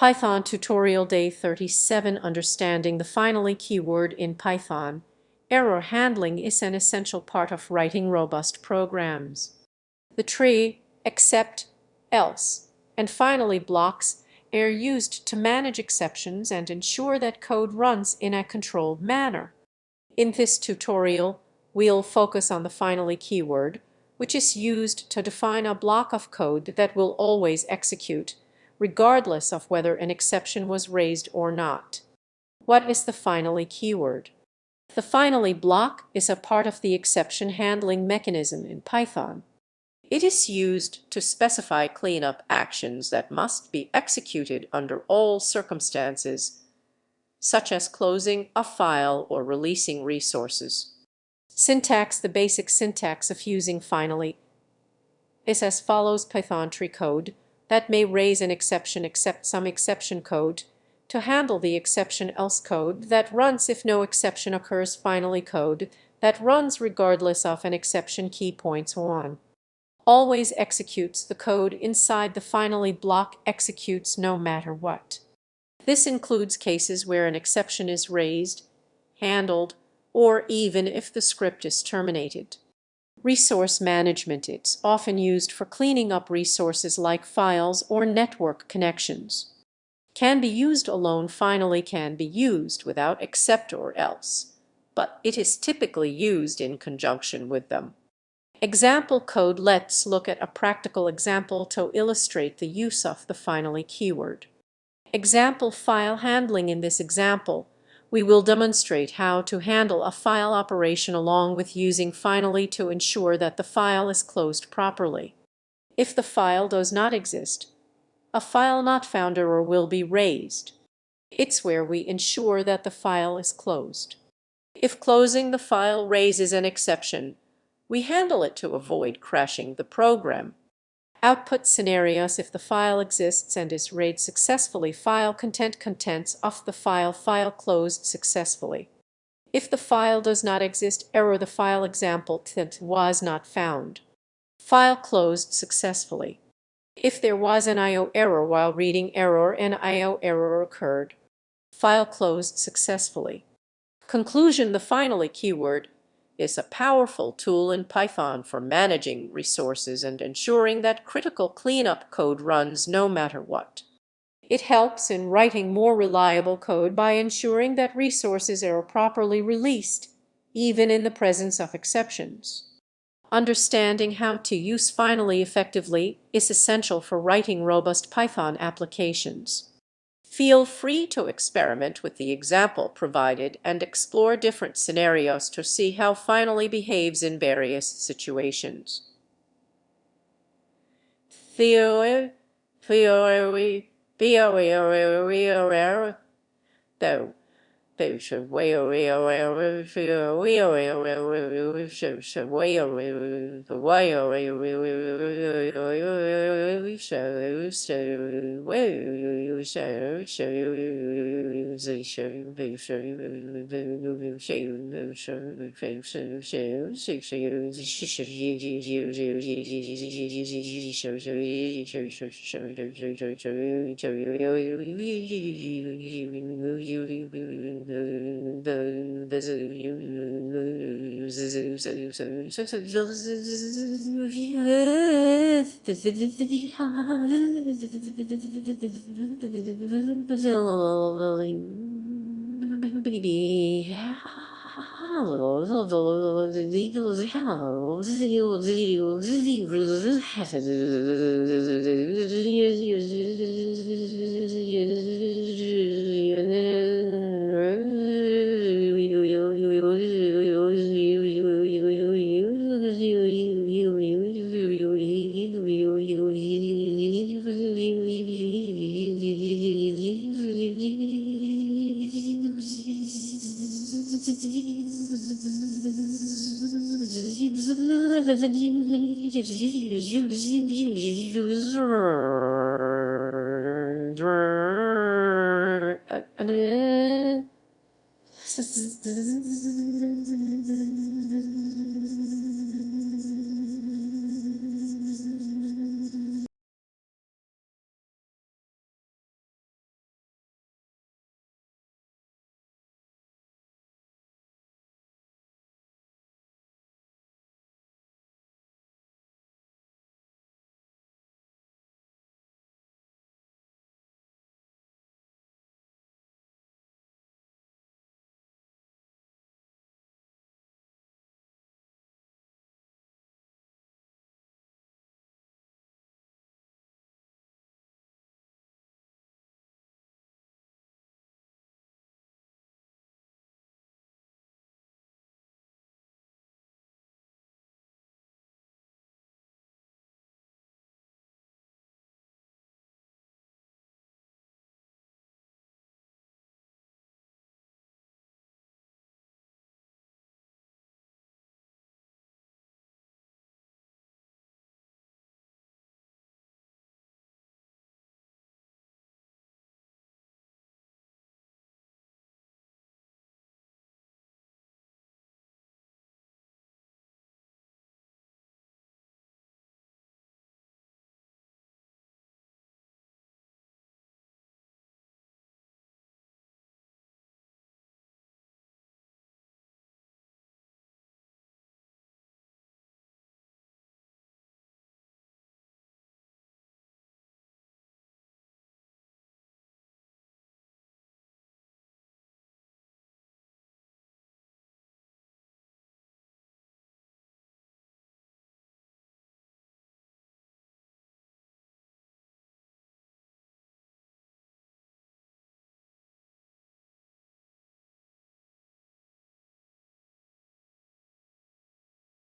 Python Tutorial Day 37 Understanding the Finally keyword in Python. Error handling is an essential part of writing robust programs. The tree, except, else, and finally blocks are used to manage exceptions and ensure that code runs in a controlled manner. In this tutorial, we'll focus on the finally keyword, which is used to define a block of code that will always execute, regardless of whether an exception was raised or not. What is the finally keyword? The finally block is a part of the exception handling mechanism in Python. It is used to specify cleanup actions that must be executed under all circumstances, such as closing a file or releasing resources. Syntax: the basic syntax of using finally is as follows: Python tree code that may raise an exception except some exception code to handle the exception else code that runs if no exception occurs, finally code that runs regardless of an exception key points 1. Always executes the code inside the finally block, executes no matter what. This includes cases where an exception is raised, handled, or even if the script is terminated. Resource management: it's often used for cleaning up resources like files or network connections. Can be used alone. Finally can be used without except or else, but it is typically used in conjunction with them. Example code: let's look at a practical example to illustrate the use of the finally keyword. Example file handling: in this example, we will demonstrate how to handle a file operation along with using finally to ensure that the file is closed properly. If the file does not exist, a file not found error will be raised. It's where we ensure that the file is closed. If closing the file raises an exception, we handle it to avoid crashing the program. Output scenarios: if the file exists and is read successfully, file contents of the file closed successfully. If the file does not exist, error: the file example was not found. File closed successfully. If there was an I/O error while reading, error: an I/O error occurred. File closed successfully. Conclusion: the finally keyword is a powerful tool in Python for managing resources and ensuring that critical cleanup code runs no matter what. It helps in writing more reliable code by ensuring that resources are properly released, even in the presence of exceptions. Understanding how to use finally effectively is essential for writing robust Python applications. Feel free to experiment with the example provided and explore different scenarios to see how finally behaves in various situations.